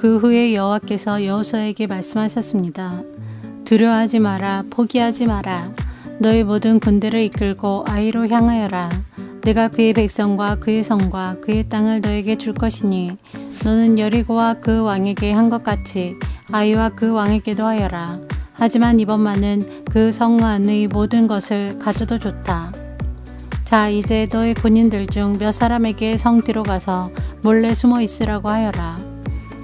그 후에 여호와께서 여호수아에게 말씀하셨습니다. 두려워하지 마라. 포기하지 마라. 너의 모든 군대를 이끌고 아이로 향하여라. 내가 그의 백성과 그의 성과 그의 땅을 너에게 줄 것이니 너는 여리고와 그 왕에게 한 것 같이 아이와 그 왕에게도 하여라. 하지만 이번만은 그 성 안의 모든 것을 가져도 좋다. 자, 이제 너의 군인들 중 몇 사람에게 성 뒤로 가서 몰래 숨어 있으라고 하여라.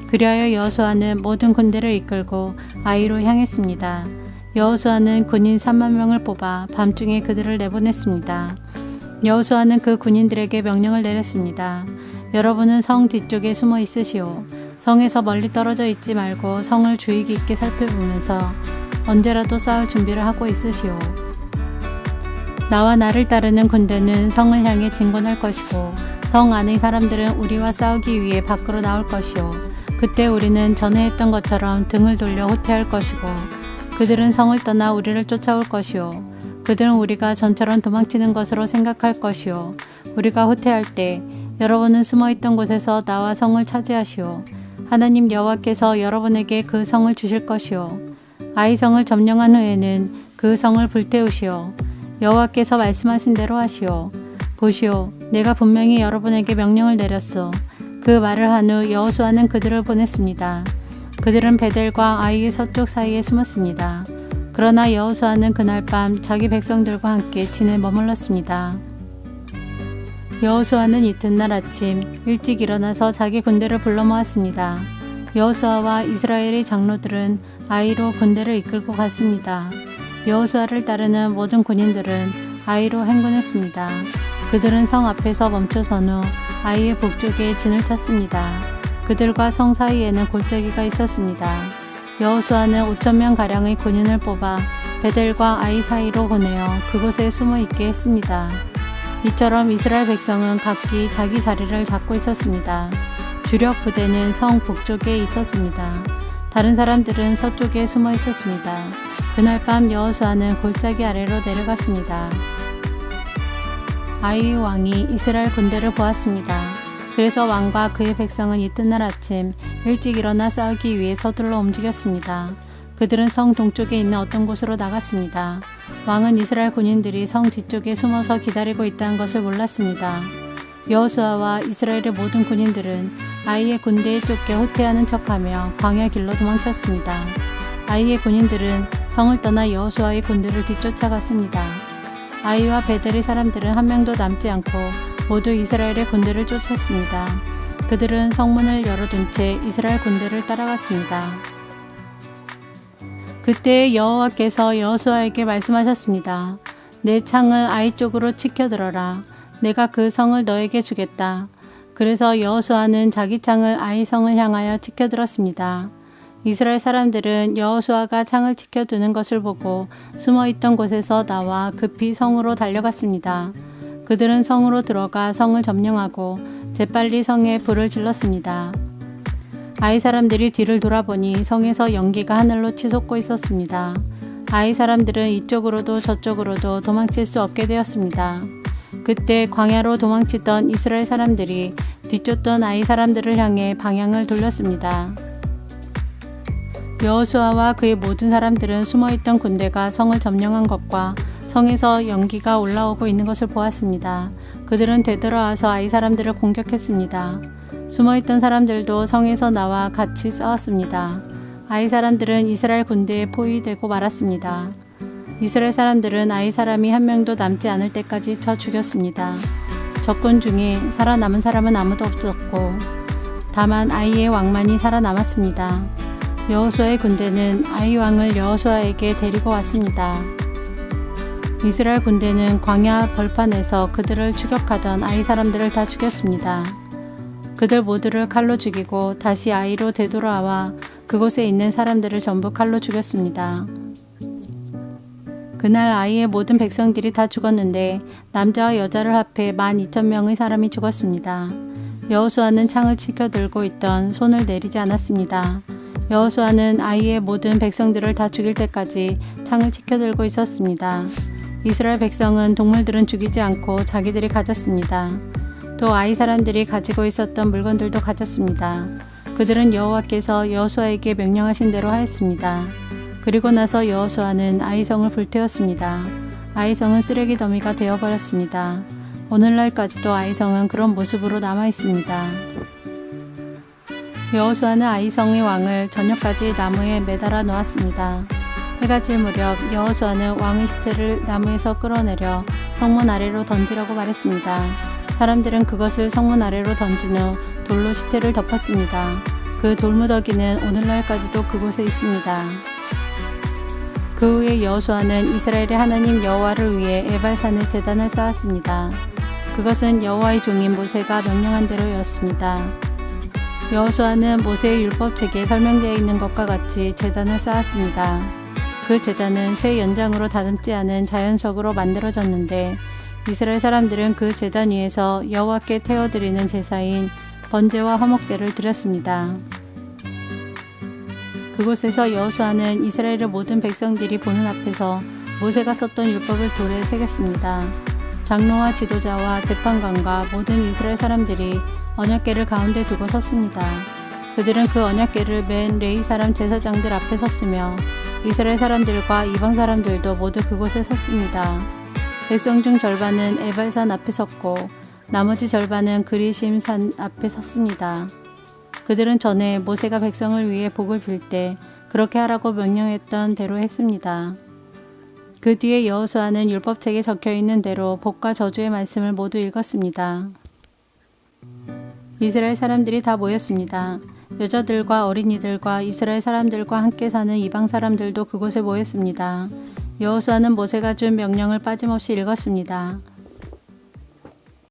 그리하여 여호수아는 모든 군대를 이끌고 아이로 향했습니다. 여호수아는 군인 3만 명을 뽑아 밤중에 그들을 내보냈습니다. 여호수아는 그 군인들에게 명령을 내렸습니다. 여러분은 성 뒤쪽에 숨어 있으시오. 성에서 멀리 떨어져 있지 말고 성을 주의 깊게 살펴보면서 언제라도 싸울 준비를 하고 있으시오. 나와 나를 따르는 군대는 성을 향해 진군할 것이고 성 안의 사람들은 우리와 싸우기 위해 밖으로 나올 것이오. 그때 우리는 전에 했던 것처럼 등을 돌려 후퇴할 것이고 그들은 성을 떠나 우리를 쫓아올 것이오. 그들은 우리가 전처럼 도망치는 것으로 생각할 것이오. 우리가 후퇴할 때 여러분은 숨어있던 곳에서 나와 성을 차지하시오. 하나님 여호와께서 여러분에게 그 성을 주실 것이오. 아이 성을 점령한 후에는 그 성을 불태우시오. 여호와께서 말씀하신 대로 하시오. 보시오, 내가 분명히 여러분에게 명령을 내렸소. 그 말을 한 후 여호수아는 그들을 보냈습니다. 그들은 베델과 아이의 서쪽 사이에 숨었습니다. 그러나 여호수아는 그날 밤 자기 백성들과 함께 진에 머물렀습니다. 여호수아는 이튿날 아침 일찍 일어나서 자기 군대를 불러 모았습니다. 여호수아와 이스라엘의 장로들은 아이로 군대를 이끌고 갔습니다. 여호수아를 따르는 모든 군인들은 아이로 행군했습니다. 그들은 성 앞에서 멈춰선 후 아이의 북쪽에 진을 쳤습니다. 그들과 성 사이에는 골짜기가 있었습니다. 여호수아는 5,000명가량의 군인을 뽑아 베델과 아이 사이로 보내어 그곳에 숨어 있게 했습니다. 이처럼 이스라엘 백성은 각기 자기 자리를 잡고 있었습니다. 주력 부대는 성 북쪽에 있었습니다. 다른 사람들은 서쪽에 숨어 있었습니다. 그날 밤 여호수아는 골짜기 아래로 내려갔습니다. 아이 왕이 이스라엘 군대를 보았습니다. 그래서 왕과 그의 백성은 이튿날 아침 일찍 일어나 싸우기 위해 서둘러 움직였습니다. 그들은 성 동쪽에 있는 어떤 곳으로 나갔습니다. 왕은 이스라엘 군인들이 성 뒤쪽에 숨어서 기다리고 있다는 것을 몰랐습니다. 여호수아와 이스라엘의 모든 군인들은 아이의 군대에 쫓겨 후퇴하는 척하며 광야 길로 도망쳤습니다. 아이의 군인들은 성을 떠나 여호수아의 군대를 뒤쫓아갔습니다. 아이와 베델의 사람들은 한 명도 남지 않고 모두 이스라엘의 군대를 쫓았습니다. 그들은 성문을 열어둔 채 이스라엘 군대를 따라갔습니다. 그때 여호와께서 여호수아에게 말씀하셨습니다. 내 창을 아이 쪽으로 치켜들어라. 내가 그 성을 너에게 주겠다. 그래서 여호수아는 자기 창을 아이 성을 향하여 치켜들었습니다. 이스라엘 사람들은 여호수아가 창을 치켜두는 것을 보고 숨어있던 곳에서 나와 급히 성으로 달려갔습니다. 그들은 성으로 들어가 성을 점령하고 재빨리 성에 불을 질렀습니다. 아이 사람들이 뒤를 돌아보니 성에서 연기가 하늘로 치솟고 있었습니다. 아이 사람들은 이쪽으로도 저쪽으로도 도망칠 수 없게 되었습니다. 그때 광야로 도망치던 이스라엘 사람들이 뒤쫓던 아이 사람들을 향해 방향을 돌렸습니다. 여호수아와 그의 모든 사람들은 숨어있던 군대가 성을 점령한 것과 성에서 연기가 올라오고 있는 것을 보았습니다. 그들은 되돌아와서 아이 사람들을 공격했습니다. 숨어있던 사람들도 성에서 나와 같이 싸웠습니다. 아이 사람들은 이스라엘 군대에 포위되고 말았습니다. 이스라엘 사람들은 아이 사람이 한 명도 남지 않을 때까지 쳐 죽였습니다. 적군 중에 살아남은 사람은 아무도 없었고 다만 아이의 왕만이 살아남았습니다. 여호수아의 군대는 아이 왕을 여호수아에게 데리고 왔습니다. 이스라엘 군대는 광야 벌판에서 그들을 추격하던 아이 사람들을 다 죽였습니다. 그들 모두를 칼로 죽이고 다시 아이로 되돌아와 그곳에 있는 사람들을 전부 칼로 죽였습니다. 그날 아이의 모든 백성들이 다 죽었는데 남자와 여자를 합해 12,000명의 사람이 죽었습니다. 여호수아는 창을 치켜들고 있던 손을 내리지 않았습니다. 여호수아는 아이의 모든 백성들을 다 죽일 때까지 창을 치켜들고 있었습니다. 이스라엘 백성은 동물들은 죽이지 않고 자기들이 가졌습니다. 또 아이 사람들이 가지고 있었던 물건들도 가졌습니다. 그들은 여호와께서 여호수아에게 명령하신 대로 하였습니다. 그리고 나서 여호수아는 아이성을 불태웠습니다. 아이성은 쓰레기 더미가 되어버렸습니다. 오늘날까지도 아이성은 그런 모습으로 남아 있습니다. 여호수아는 아이성의 왕을 저녁까지 나무에 매달아 놓았습니다. 해가 질 무렵 여호수아는 왕의 시체를 나무에서 끌어내려 성문 아래로 던지라고 말했습니다. 사람들은 그것을 성문 아래로 던진 후 돌로 시체를 덮었습니다. 그 돌무더기는 오늘날까지도 그곳에 있습니다. 그 후에 여호수아는 이스라엘의 하나님 여호와를 위해 에발산에 제단을 쌓았습니다. 그것은 여호와의 종인 모세가 명령한 대로였습니다. 여호수아는 모세의 율법책에 설명되어 있는 것과 같이 제단을 쌓았습니다. 그 제단은 쇠 연장으로 다듬지 않은 자연석으로 만들어졌는데 이스라엘 사람들은 그 제단 위에서 여호와께 태워드리는 제사인 번제와 화목제를 드렸습니다. 그곳에서 여호수아는 이스라엘의 모든 백성들이 보는 앞에서 모세가 썼던 율법을 돌에 새겼습니다. 장로와 지도자와 재판관과 모든 이스라엘 사람들이 언약궤를 가운데 두고 섰습니다. 그들은 그 언약궤를 맨 레위 사람 제사장들 앞에 섰으며 이스라엘 사람들과 이방 사람들도 모두 그곳에 섰습니다. 백성 중 절반은 에발산 앞에 섰고 나머지 절반은 그리심 산 앞에 섰습니다. 그들은 전에 모세가 백성을 위해 복을 빌 때 그렇게 하라고 명령했던 대로 했습니다. 그 뒤에 여호수아는 율법책에 적혀 있는 대로 복과 저주의 말씀을 모두 읽었습니다. 이스라엘 사람들이 다 모였습니다. 여자들과 어린이들과 이스라엘 사람들과 함께 사는 이방 사람들도 그곳에 모였습니다. 여호수아는 모세가 준 명령을 빠짐없이 읽었습니다.